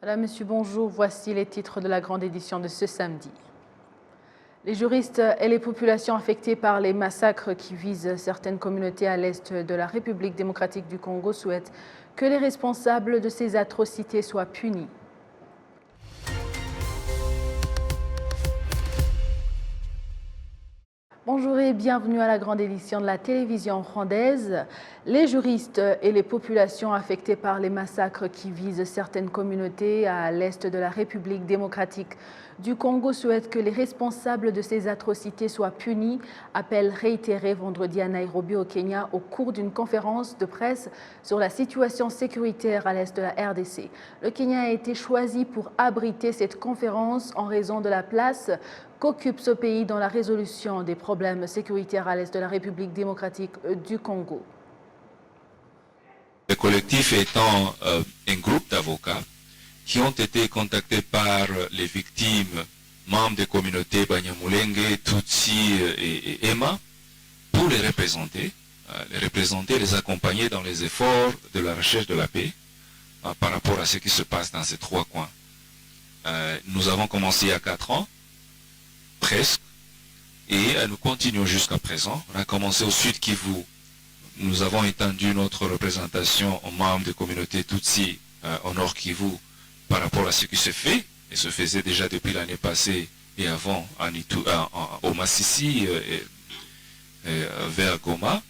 Madame, Monsieur, bonjour. Voici les titres de la grande édition de ce samedi. Les juristes et les populations affectées par les massacres qui visent certaines communautés à l'est de la République démocratique du Congo souhaitent que les responsables de ces atrocités soient punis. Bonjour et bienvenue à la grande édition de la télévision rwandaise. Les juristes et les populations affectées par les massacres qui visent certaines communautés à l'est de la République démocratique du Congo souhaitent que les responsables de ces atrocités soient punis. Appel réitéré vendredi à Nairobi au Kenya au cours d'une conférence de presse sur la situation sécuritaire à l'est de la RDC. Le Kenya a été choisi pour abriter cette conférence en raison de la place qu'occupe ce pays dans la résolution des problèmes sécuritaires à l'est de la République démocratique du Congo. Le collectif étant un groupe d'avocats qui ont été contactés par les victimes, membres des communautés Banyamulenge, Tutsi et Emma, pour les représenter, les accompagner dans les efforts de la recherche de la paix par rapport à ce qui se passe dans ces trois coins. Nous avons commencé il y a 4 ans, presque, et nous continuons jusqu'à présent. On a commencé au Sud Kivu. Nous avons étendu notre représentation aux membres des communautés Tutsi au Nord Kivu par rapport à ce qui se fait, et se faisait déjà depuis l'année passée et avant au Massissi vers Goma.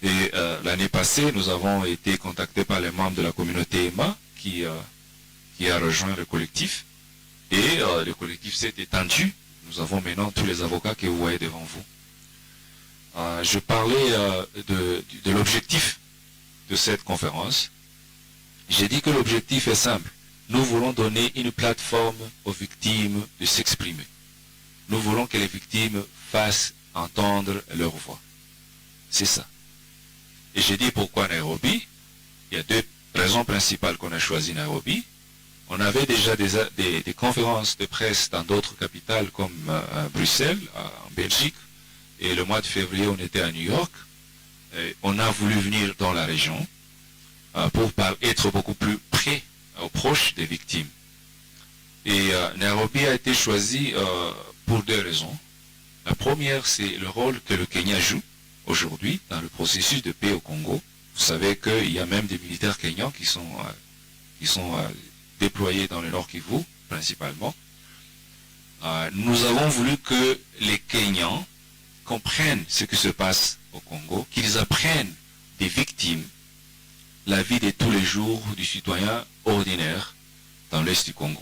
Et l'année passée, nous avons été contactés par les membres de la communauté Emma qui a rejoint le collectif. Et le collectif s'est étendu. Nous avons maintenant tous les avocats que vous voyez devant vous. Je parlais de l'objectif de cette conférence. J'ai dit que l'objectif est simple. Nous voulons donner une plateforme aux victimes de s'exprimer. Nous voulons que les victimes fassent entendre leur voix. C'est ça. Et j'ai dit pourquoi Nairobi. Il y a 2 raisons principales qu'on a choisi Nairobi. On avait déjà des conférences de presse dans d'autres capitales comme Bruxelles, en Belgique. Et le mois de février, on était à New York. Et on a voulu venir dans la région pour être beaucoup plus près, proche des victimes. Et Nairobi a été choisi pour 2 raisons. La première, c'est le rôle que le Kenya joue aujourd'hui dans le processus de paix au Congo. Vous savez qu'il y a même des militaires kenyans qui sont déployés dans le Nord Kivu, principalement. Nous avons voulu que les Kenyans comprennent ce qui se passe au Congo, qu'ils apprennent des victimes la vie de tous les jours du citoyen ordinaire dans l'Est du Congo.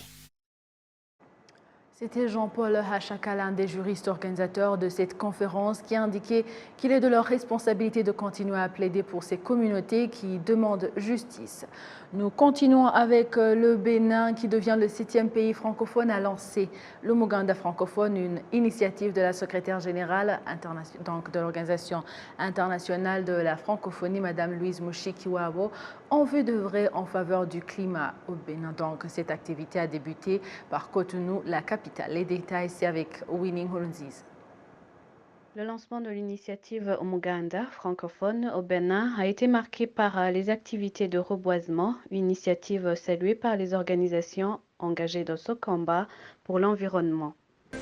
C'était Jean-Paul Hachaka, l'un des juristes organisateurs de cette conférence, qui a indiqué qu'il est de leur responsabilité de continuer à plaider pour ces communautés qui demandent justice. Nous continuons avec le Bénin qui devient le 7e pays francophone à lancer l'Umuganda francophone, une initiative de la secrétaire générale de l'Organisation internationale de la francophonie, Madame Louise Mushikiwabo, en vue d'œuvrer en faveur du climat au Bénin. Donc, cette activité a débuté par Cotonou, la capitale. Les détails, c'est avec Winnie Hulunziz. Le lancement de l'initiative Umuganda francophone au Bénin a été marqué par les activités de reboisement, une initiative saluée par les organisations engagées dans ce combat pour l'environnement.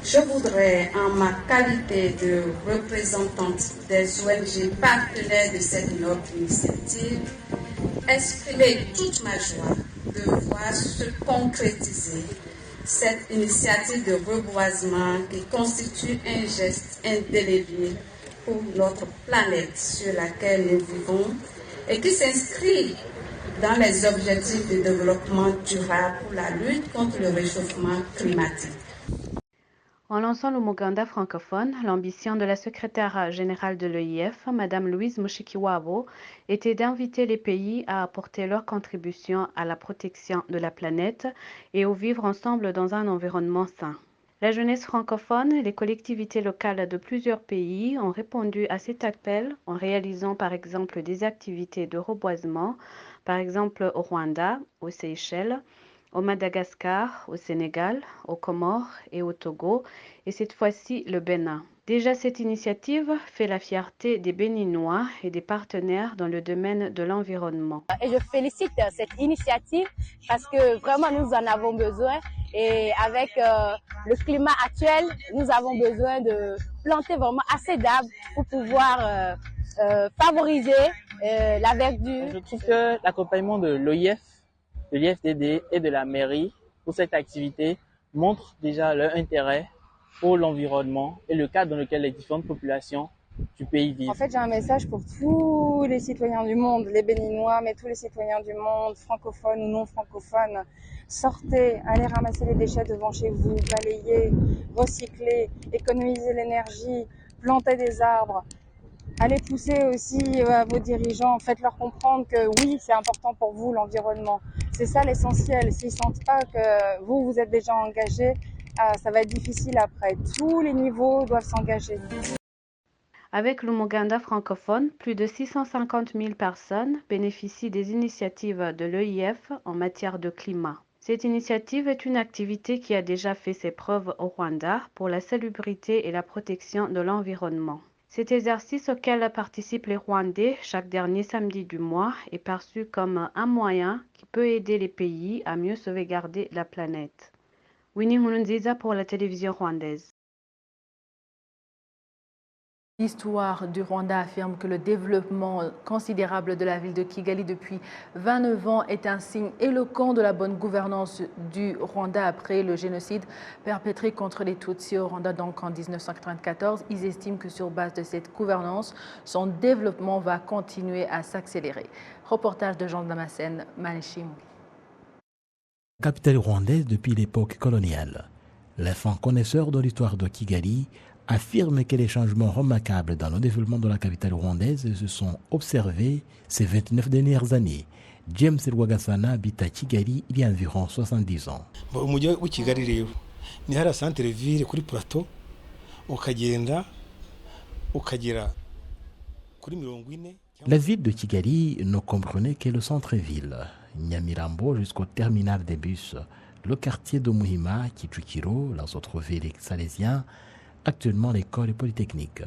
Je voudrais, en ma qualité de représentante des ONG partenaires de cette noble initiative, exprimer toute ma joie de voir se concrétiser cette initiative de reboisement qui constitue un geste indélébile pour notre planète sur laquelle nous vivons et qui s'inscrit dans les objectifs de développement durable pour la lutte contre le réchauffement climatique. En lançant l'Umuganda francophone, l'ambition de la secrétaire générale de l'EIF, Mme Louise Mushikiwabo, était d'inviter les pays à apporter leur contribution à la protection de la planète et au vivre ensemble dans un environnement sain. La jeunesse francophone et les collectivités locales de plusieurs pays ont répondu à cet appel en réalisant par exemple des activités de reboisement, par exemple au Rwanda, aux Seychelles, au Madagascar, au Sénégal, aux Comores et au Togo, et cette fois-ci le Bénin. Déjà, cette initiative fait la fierté des Béninois et des partenaires dans le domaine de l'environnement. Et je félicite cette initiative parce que vraiment nous en avons besoin et avec le climat actuel, nous avons besoin de planter vraiment assez d'arbres pour pouvoir favoriser la verdure. Je trouve que l'accompagnement de l'OIF, de l'IFDD et de la mairie pour cette activité montre déjà leur intérêt pour l'environnement et le cadre dans lequel les différentes populations du pays vivent. En fait, j'ai un message pour tous les citoyens du monde, les Béninois, mais tous les citoyens du monde, francophones ou non francophones. Sortez, allez ramasser les déchets devant chez vous, balayez, recyclez, économisez l'énergie, plantez des arbres. Allez pousser aussi vos dirigeants, faites-leur comprendre que oui, c'est important pour vous l'environnement. C'est ça l'essentiel. S'ils ne sentent pas que vous êtes déjà engagés, ça va être difficile après. Tous les niveaux doivent s'engager. Avec l'Umuganda francophone, plus de 650 000 personnes bénéficient des initiatives de l'EIF en matière de climat. Cette initiative est une activité qui a déjà fait ses preuves au Rwanda pour la salubrité et la protection de l'environnement. Cet exercice auquel participent les Rwandais chaque dernier samedi du mois est perçu comme un moyen qui peut aider les pays à mieux sauvegarder la planète. Winnie Nkurunziza pour la télévision rwandaise. L'histoire du Rwanda affirme que le développement considérable de la ville de Kigali depuis 29 ans est un signe éloquent de la bonne gouvernance du Rwanda après le génocide perpétré contre les Tutsis au Rwanda donc en 1994. Ils estiment que sur base de cette gouvernance, son développement va continuer à s'accélérer. Reportage de Jean Damascène, Manishimou. Capitale rwandaise depuis l'époque coloniale. Les fins connaisseurs de l'histoire de Kigali affirment que les changements remarquables dans le développement de la capitale rwandaise se sont observés ces 29 dernières années. James Rwagasana habite à Kigali il y a environ 70 ans. Umujyi wa Kigali rero ni hara centre ville kuri plateau ukagenda ukagera kuri 40. La ville de Kigali ne comprenait que le centre-ville, Nyamirambo jusqu'au terminal des bus, le quartier de Muhima, Kicukiro, les autres villes salésiennes, actuellement l'école polytechnique,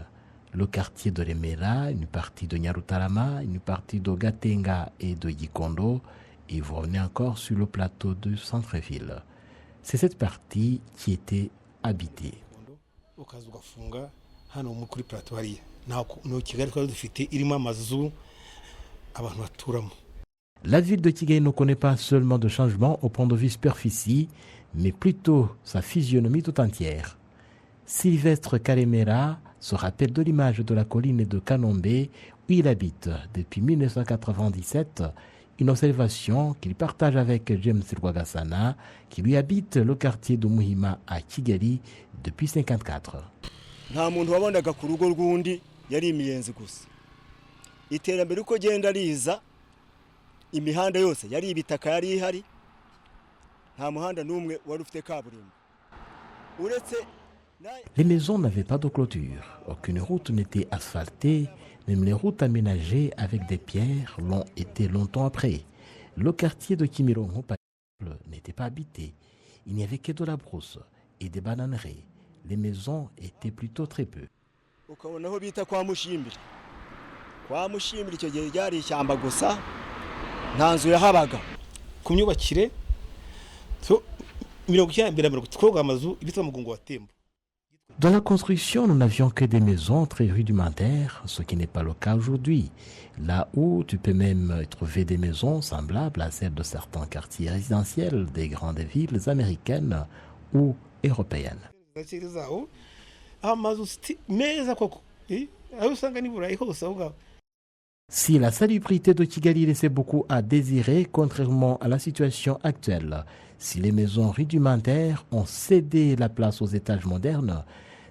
le quartier de Remera, une partie de Nyarutarama, une partie de Gatenga et de Gikondo, et vous revenez encore sur le plateau du centre-ville. C'est cette partie qui était habitée. La ville de Kigali ne connaît pas seulement de changements au point de vue superficie, mais plutôt sa physionomie tout entière. Sylvestre Karemera se rappelle de l'image de la colline de Kanombe où il habite depuis 1997, une observation qu'il partage avec James Rwagasana qui lui habite le quartier de Muhima à Kigali depuis 1954. Nta muntu wabonaga ku rugo rw'undi yari imiyenzi gusa. Iterambere uko genda riza imihanda yose yari ibitaka yari ihari. Nta muhanda n'umwe wari ufite kaburimbo. Uretse les maisons n'avaient pas de clôture, aucune route n'était asphaltée, même les routes aménagées avec des pierres l'ont été longtemps après. Le quartier de Kimirongo, par exemple, n'était pas habité. Il n'y avait que de la brousse et des bananeries. Les maisons étaient plutôt très peu. Ukabonaho bita kwa Mushimbiri. Kwa Mushimbiri icyo gihe ryari ishyamba gusa nta nzu yahabaga. Ku myubakire so 1930 amazu ibitwa mugongo wa tembo. Dans la construction, nous n'avions que des maisons très rudimentaires, ce qui n'est pas le cas aujourd'hui. Là où tu peux même trouver des maisons semblables à celles de certains quartiers résidentiels des grandes villes américaines ou européennes. Si la salubrité de Kigali laissait beaucoup à désirer, contrairement à la situation actuelle, si les maisons rudimentaires ont cédé la place aux étages modernes,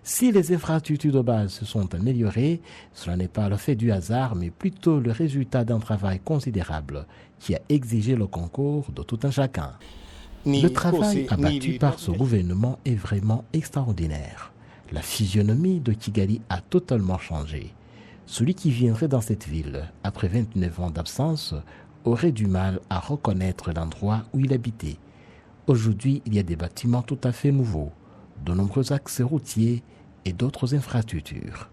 si les infrastructures de base se sont améliorées, cela n'est pas le fait du hasard, mais plutôt le résultat d'un travail considérable qui a exigé le concours de tout un chacun. Le travail abattu par ce gouvernement est vraiment extraordinaire. La physionomie de Kigali a totalement changé. Celui qui viendrait dans cette ville, après 29 ans d'absence, aurait du mal à reconnaître l'endroit où il habitait. Aujourd'hui, il y a des bâtiments tout à fait nouveaux, de nombreux axes routiers et d'autres infrastructures.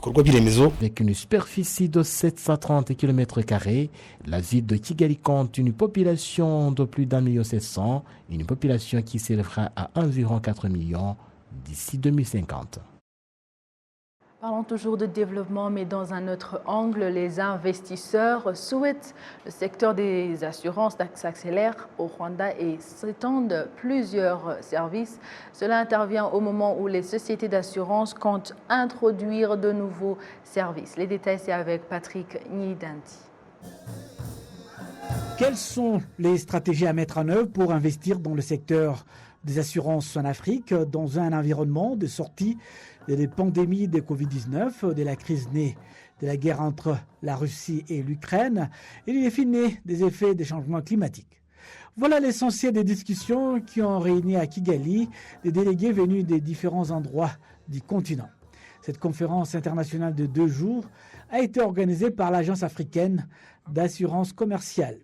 Avec une superficie de 730 km², la ville de Kigali compte une population de plus d'1,7 million, une population qui s'élèvera à environ 4 millions d'ici 2050. Parlons toujours de développement, mais dans un autre angle, les investisseurs souhaitent le secteur des assurances s'accélère au Rwanda et s'étendent plusieurs services. Cela intervient au moment où les sociétés d'assurance comptent introduire de nouveaux services. Les détails, c'est avec Patrick Nidanti. Quelles sont les stratégies à mettre en œuvre pour investir dans le secteur des assurances en Afrique, dans un environnement de sortie des pandémies de Covid-19, de la crise née de la guerre entre la Russie et l'Ukraine et du défi né des effets des changements climatiques? Voilà l'essentiel des discussions qui ont réuni à Kigali des délégués venus des différents endroits du continent. Cette conférence internationale de 2 jours a été organisée par l'Agence africaine d'assurance commerciale.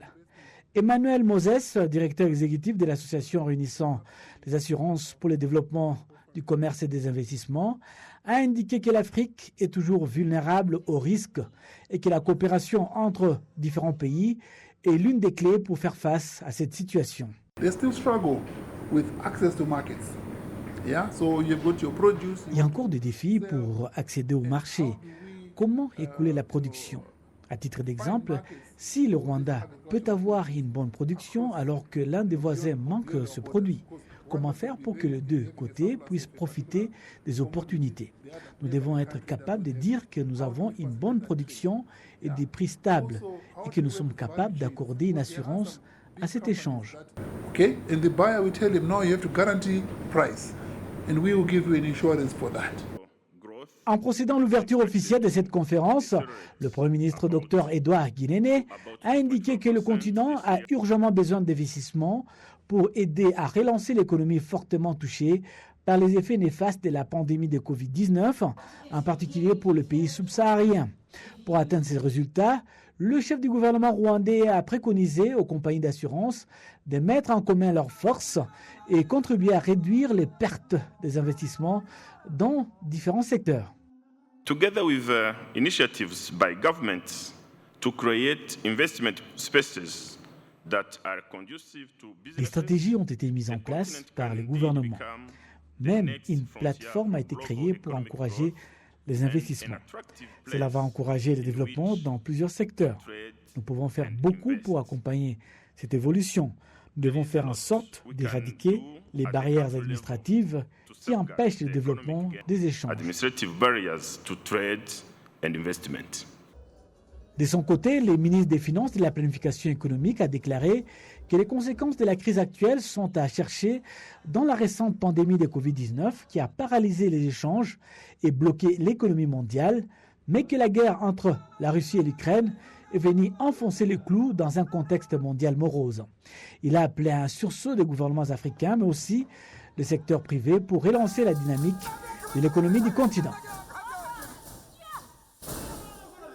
Emmanuel Moses, directeur exécutif de l'association réunissant les assurances pour le développement du commerce et des investissements, a indiqué que l'Afrique est toujours vulnérable aux risques et que la coopération entre différents pays est l'une des clés pour faire face à cette situation. Il y a encore des défis pour accéder au marché. Comment écouler la production? À titre d'exemple, si le Rwanda peut avoir une bonne production alors que l'un des voisins manque ce produit, comment faire pour que les deux côtés puissent profiter des opportunités? Nous devons être capables de dire que nous avons une bonne production et des prix stables et que nous sommes capables d'accorder une assurance à cet échange. Okay, and the buyer will tell him, no, you have to guarantee price, and we will give you an insurance for that. En procédant à l'ouverture officielle de cette conférence, le Premier ministre Dr Edouard Guinene a indiqué que le continent a urgemment besoin d'investissements pour aider à relancer l'économie fortement touchée par les effets néfastes de la pandémie de Covid-19, en particulier pour le pays subsaharien. Pour atteindre ces résultats, le chef du gouvernement rwandais a préconisé aux compagnies d'assurance de mettre en commun leurs forces et contribuer à réduire les pertes des investissements dans différents secteurs. Together with initiatives by governments to create investment spaces that are conducive to business. Les stratégies ont été mises en place par les gouvernements. Même une plateforme a été créée pour encourager les investissements. Cela va encourager le développement dans plusieurs secteurs. Nous pouvons faire beaucoup pour accompagner cette évolution. Nous devons faire en sorte d'éradiquer les barrières administratives qui empêchent le développement des échanges. De son côté, le ministre des Finances et de la Planification économique a déclaré que les conséquences de la crise actuelle sont à chercher dans la récente pandémie de Covid-19 qui a paralysé les échanges et bloqué l'économie mondiale, mais que la guerre entre la Russie et l'Ukraine est venue enfoncer le clou dans un contexte mondial morose. Il a appelé à un sursaut des gouvernements africains, mais aussi le secteur privé pour relancer la dynamique de l'économie du continent.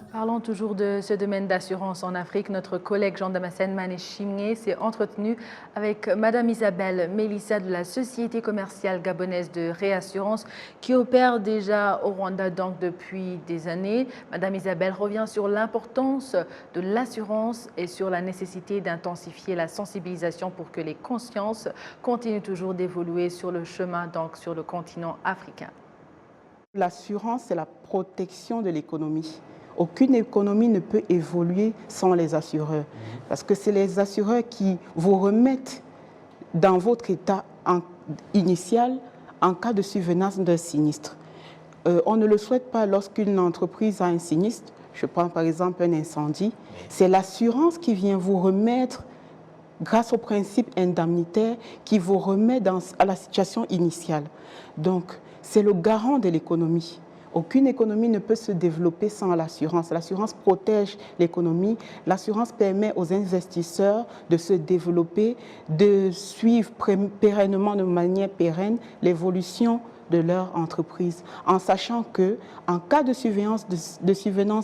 Parlons toujours de ce domaine d'assurance en Afrique. Notre collègue Jean-Damascène Mané-Chimé s'est entretenu avec Madame Isabelle Mélissa de la Société commerciale gabonaise de réassurance qui opère déjà au Rwanda donc depuis des années. Madame Isabelle revient sur l'importance de l'assurance et sur la nécessité d'intensifier la sensibilisation pour que les consciences continuent toujours d'évoluer sur le chemin, donc sur le continent africain. L'assurance, c'est la protection de l'économie. Aucune économie ne peut évoluer sans les assureurs. Parce que c'est les assureurs qui vous remettent dans votre état initial en cas de survenance d'un sinistre. On ne le souhaite pas lorsqu'une entreprise a un sinistre. Je prends par exemple un incendie. C'est l'assurance qui vient vous remettre, grâce au principe indemnitaire, qui vous remet à la situation initiale. Donc, c'est le garant de l'économie. Aucune économie ne peut se développer sans l'assurance. L'assurance protège l'économie. L'assurance permet aux investisseurs de se développer, de suivre pérennement, de manière pérenne, l'évolution de leur entreprise, en sachant que, en cas de survenance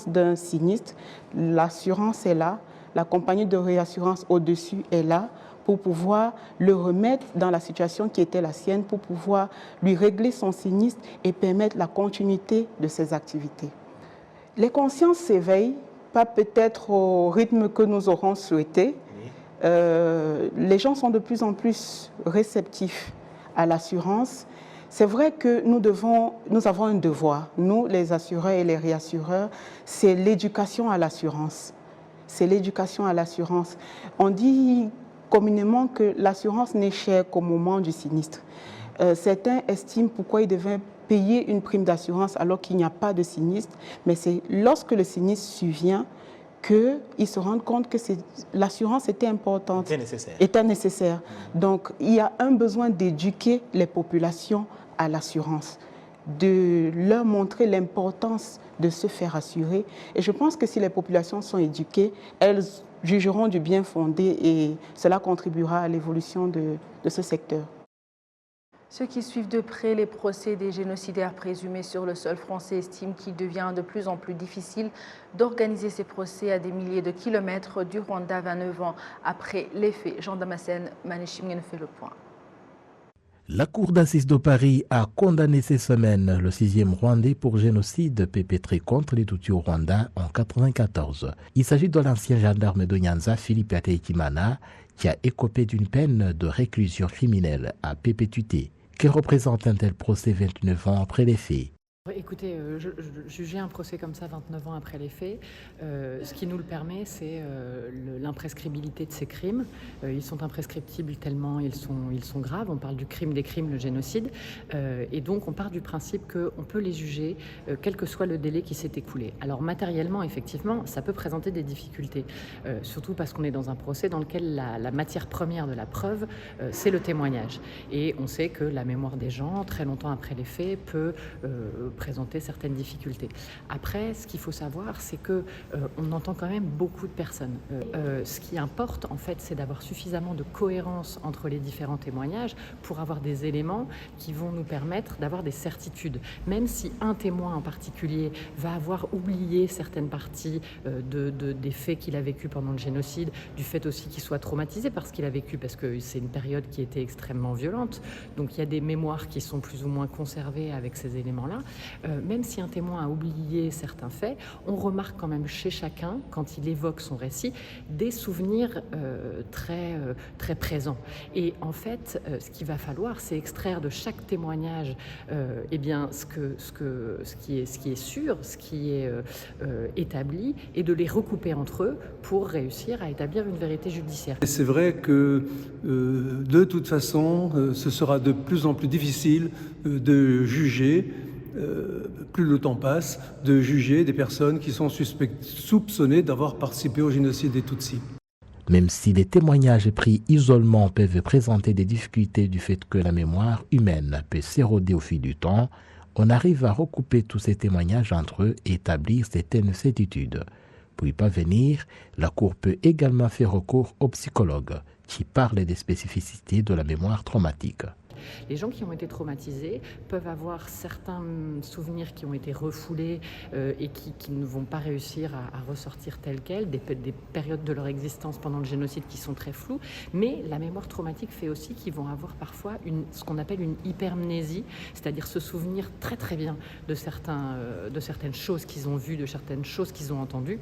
d'un sinistre, l'assurance est là, la compagnie de réassurance au-dessus est là pour pouvoir le remettre dans la situation qui était la sienne, pour pouvoir lui régler son sinistre et permettre la continuité de ses activités. Les consciences s'éveillent, pas peut-être au rythme que nous aurons souhaité. Les gens sont de plus en plus réceptifs à l'assurance. C'est vrai que nous avons un devoir, nous les assureurs et les réassureurs, c'est l'éducation à l'assurance. C'est l'éducation à l'assurance. On dit communément que l'assurance n'est chère qu'au moment du sinistre. Certains estiment pourquoi ils devaient payer une prime d'assurance alors qu'il n'y a pas de sinistre, mais c'est lorsque le sinistre survient qu'ils se rendent compte que l'assurance était importante, était nécessaire. Donc il y a un besoin d'éduquer les populations à l'assurance, de leur montrer l'importance de se faire assurer. Et je pense que si les populations sont éduquées, elles jugeront du bien fondé et cela contribuera à l'évolution de ce secteur. Ceux qui suivent de près les procès des génocidaires présumés sur le sol français estiment qu'il devient de plus en plus difficile d'organiser ces procès à des milliers de kilomètres du Rwanda 29 ans après les faits. Jean Damascène, Manishimgen fait le point. La Cour d'assises de Paris a condamné cette semaine le 6e Rwandais pour génocide perpétré contre les Tutsis au Rwanda en 1994. Il s'agit de l'ancien gendarme de Nyanza, Philippe Ateitimana, qui a écopé d'une peine de réclusion criminelle à perpétuité. Que représente un tel procès 29 ans après les faits? Écoutez, juger un procès comme ça 29 ans après les faits, ce qui nous le permet, c'est l'imprescriptibilité de ces crimes. Ils sont imprescriptibles tellement ils sont graves. On parle du crime des crimes, le génocide. Et donc, on part du principe qu'on peut les juger, quel que soit le délai qui s'est écoulé. Alors, matériellement, effectivement, ça peut présenter des difficultés. Surtout parce qu'on est dans un procès dans lequel la matière première de la preuve, c'est le témoignage. Et on sait que la mémoire des gens, très longtemps après les faits, peut présenter certaines difficultés. Après, ce qu'il faut savoir, c'est que on entend quand même beaucoup de personnes. Ce qui importe, en fait, c'est d'avoir suffisamment de cohérence entre les différents témoignages pour avoir des éléments qui vont nous permettre d'avoir des certitudes. Même si un témoin en particulier va avoir oublié certaines parties des faits qu'il a vécu pendant le génocide, du fait aussi qu'il soit traumatisé par ce qu'il a vécu, parce que c'est une période qui était extrêmement violente. Donc il y a des mémoires qui sont plus ou moins conservées avec ces éléments-là. Même si un témoin a oublié certains faits, on remarque quand même chez chacun, quand il évoque son récit, des souvenirs très présents. Et en fait, ce qu'il va falloir, c'est extraire de chaque témoignage eh bien, ce qui est sûr, ce qui est établi, et de les recouper entre eux pour réussir à établir une vérité judiciaire. C'est vrai que de toute façon, ce sera de plus en plus difficile de juger, plus le temps passe, de juger des personnes qui sont soupçonnées d'avoir participé au génocide des Tutsis. Même si les témoignages pris isolement peuvent présenter des difficultés du fait que la mémoire humaine peut s'éroder au fil du temps, on arrive à recouper tous ces témoignages entre eux et établir certaines certitudes. Pour y parvenir, la Cour peut également faire recours aux psychologues qui parlent des spécificités de la mémoire traumatique. Les gens qui ont été traumatisés peuvent avoir certains souvenirs qui ont été refoulés et qui ne vont pas réussir à ressortir tels quels, des périodes de leur existence pendant le génocide qui sont très floues, mais la mémoire traumatique fait aussi qu'ils vont avoir parfois ce qu'on appelle une hypermnésie, c'est-à-dire se souvenir très très bien de certaines choses qu'ils ont vues, de certaines choses qu'ils ont entendues.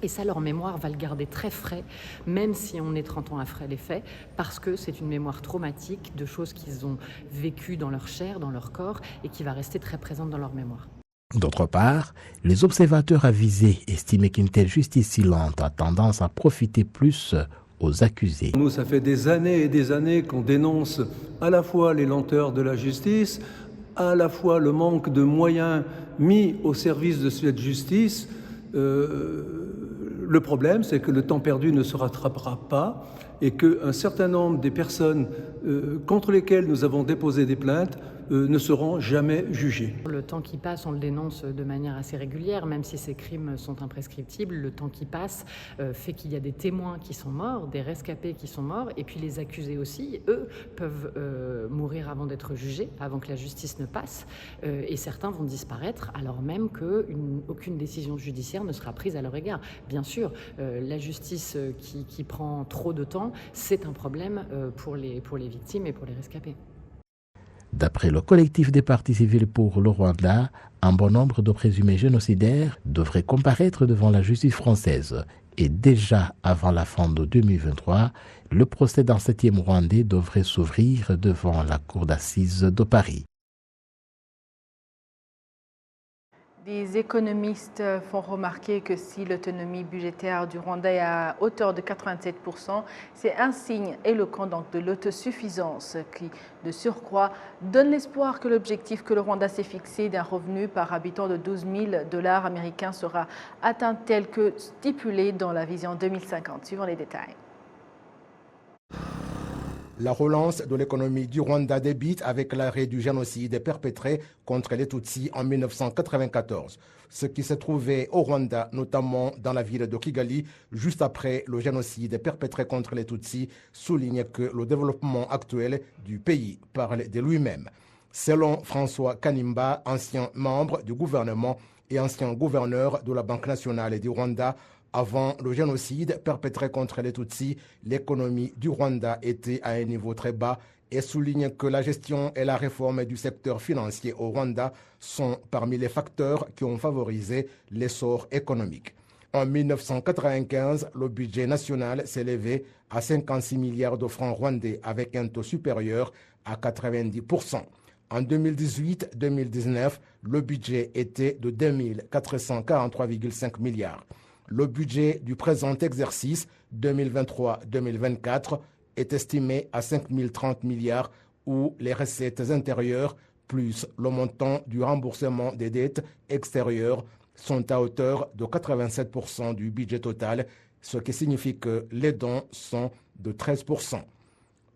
Et ça, leur mémoire va le garder très frais, même si on est 30 ans après les faits, parce que c'est une mémoire traumatique de choses qu'ils ont vécues dans leur chair, dans leur corps, et qui va rester très présente dans leur mémoire. D'autre part, les observateurs avisés estimaient qu'une telle justice si lente a tendance à profiter plus aux accusés. Nous, ça fait des années et des années qu'on dénonce à la fois les lenteurs de la justice, à la fois le manque de moyens mis au service de cette justice. Le problème, c'est que le temps perdu ne se rattrapera pas et qu'un certain nombre des personnes contre lesquelles nous avons déposé des plaintes ne seront jamais jugées. Le temps qui passe, on le dénonce de manière assez régulière, même si ces crimes sont imprescriptibles. Le temps qui passe fait qu'il y a des témoins qui sont morts, des rescapés qui sont morts, et puis les accusés aussi, eux, peuvent mourir avant d'être jugés, avant que la justice ne passe, et certains vont disparaître alors même qu'aucune décision judiciaire ne sera prise à leur égard. Bien sûr, la justice qui prend trop de temps évidemment, c'est un problème pour les victimes et pour les rescapés. D'après le collectif des partis civils pour le Rwanda, un bon nombre de présumés génocidaires devraient comparaître devant la justice française. Et déjà avant la fin de 2023, le procès d'un 7e Rwandais devrait s'ouvrir devant la cour d'assises de Paris. Des économistes font remarquer que si l'autonomie budgétaire du Rwanda est à hauteur de 87%, c'est un signe éloquent donc de l'autosuffisance qui, de surcroît, donne l'espoir que l'objectif que le Rwanda s'est fixé d'un revenu par habitant de $12 000 américains sera atteint tel que stipulé dans la vision 2050. Suivons les détails. La relance de l'économie du Rwanda débute avec l'arrêt du génocide perpétré contre les Tutsis en 1994. Ce qui s'est trouvé au Rwanda, notamment dans la ville de Kigali, juste après le génocide perpétré contre les Tutsis, souligne que le développement actuel du pays parle de lui-même. Selon François Kanimba, ancien membre du gouvernement et ancien gouverneur de la Banque nationale du Rwanda, avant le génocide perpétré contre les Tutsis, l'économie du Rwanda était à un niveau très bas et souligne que la gestion et la réforme du secteur financier au Rwanda sont parmi les facteurs qui ont favorisé l'essor économique. En 1995, le budget national s'élevait à 56 milliards de francs rwandais avec un taux supérieur à 90%. En 2018-2019, le budget était de 2443,5 milliards. Le budget du présent exercice 2023-2024 est estimé à 5 030 milliards où les recettes intérieures plus le montant du remboursement des dettes extérieures sont à hauteur de 87% du budget total, ce qui signifie que les dons sont de 13%.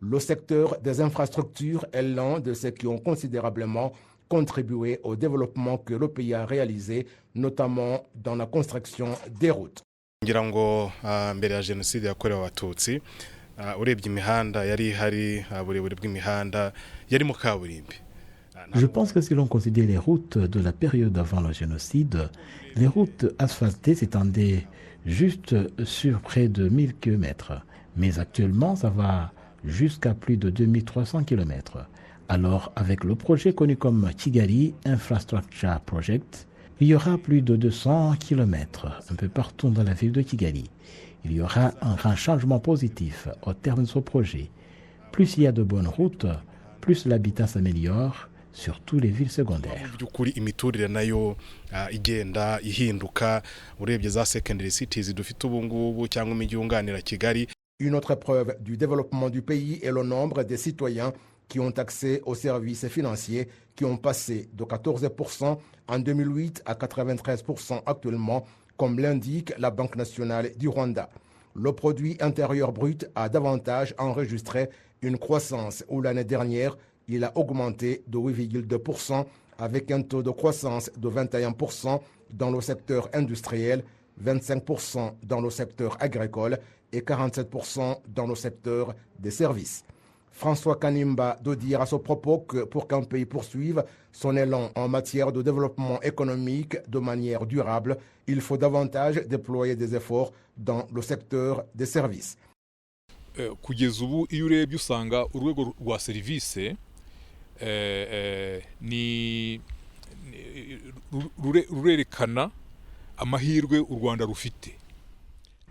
Le secteur des infrastructures est l'un de ceux qui ont considérablement contribué au développement que le pays a réalisé, notamment dans la construction des routes. ngira ngo mbere ya jenoside yakorewe abatutsi urebye imihanda yari ihari uburebure bw'imihanda yari mu kaburimbi. Je pense que si l'on considère les routes de la période avant le génocide, les routes asphaltées s'étendaient juste sur près de 1000 km. Mais actuellement, ça va jusqu'à plus de 2300 km. Alors, avec le projet connu comme Kigali Infrastructure Project, il y aura plus de 200 km un peu partout dans la ville de Kigali. Il y aura un grand changement positif au terme de ce projet. Plus il y a de bonnes routes, plus l'habitat s'améliore, surtout les villes secondaires. byukuri imiturire nayo igenda ihinduka urebye za secondary cities dufite ubu ngubu cyangwa imijyi yunganira Kigali. Une autre preuve du développement du pays est le nombre de citoyens qui ont accès aux services financiers qui ont passé de 14% en 2008 à 93% actuellement, comme l'indique la Banque nationale du Rwanda. Le produit intérieur brut a davantage enregistré une croissance où l'année dernière, il a augmenté de 8,2% avec un taux de croissance de 21% dans le secteur industriel, 25% dans le secteur agricole et 47% dans le secteur des services. François Kanimba de dire à ce propos que pour qu'un pays poursuive son élan en matière de développement économique de manière durable, il faut davantage déployer des efforts dans le secteur des services. Kugeza ubu iyo urebye usanga urwego rwa serivisi ni rurerekana amahirwe u Rwanda rufite.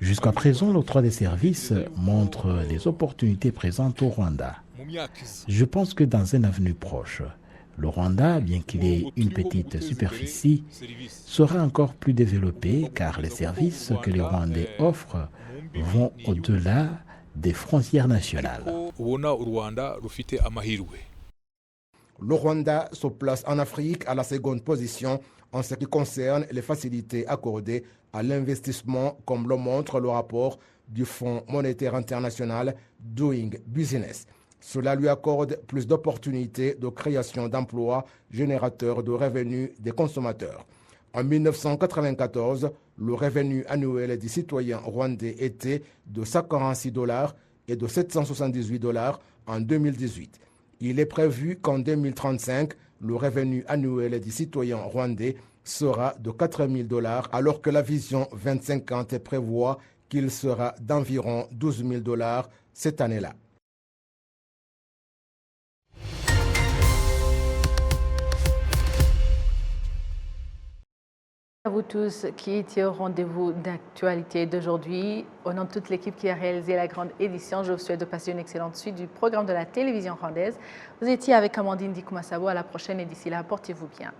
Jusqu'à présent, l'octroi des services montre les opportunités présentes au Rwanda. Je pense que dans un avenir proche, le Rwanda, bien qu'il ait une petite superficie, sera encore plus développé car les services que les Rwandais offrent vont au-delà des frontières nationales. Le Rwanda se place en Afrique à la seconde position en ce qui concerne les facilités accordées à l'investissement, comme le montre le rapport du Fonds monétaire international Doing Business. Cela lui accorde plus d'opportunités de création d'emplois générateurs de revenus des consommateurs. En 1994, le revenu annuel des citoyens rwandais était de $146 et de $778 en 2018. Il est prévu qu'en 2035, le revenu annuel des citoyens rwandais sera de $4 000 alors que la vision 2050 prévoit qu'il sera d'environ $12 000 cette année-là. À vous tous qui étiez au rendez-vous d'actualité d'aujourd'hui. Au nom de toute l'équipe qui a réalisé la grande édition, je vous souhaite de passer une excellente suite du programme de la télévision rwandaise. Vous étiez avec Amandine Dikoumassabo. À la prochaine et d'ici là, portez-vous bien.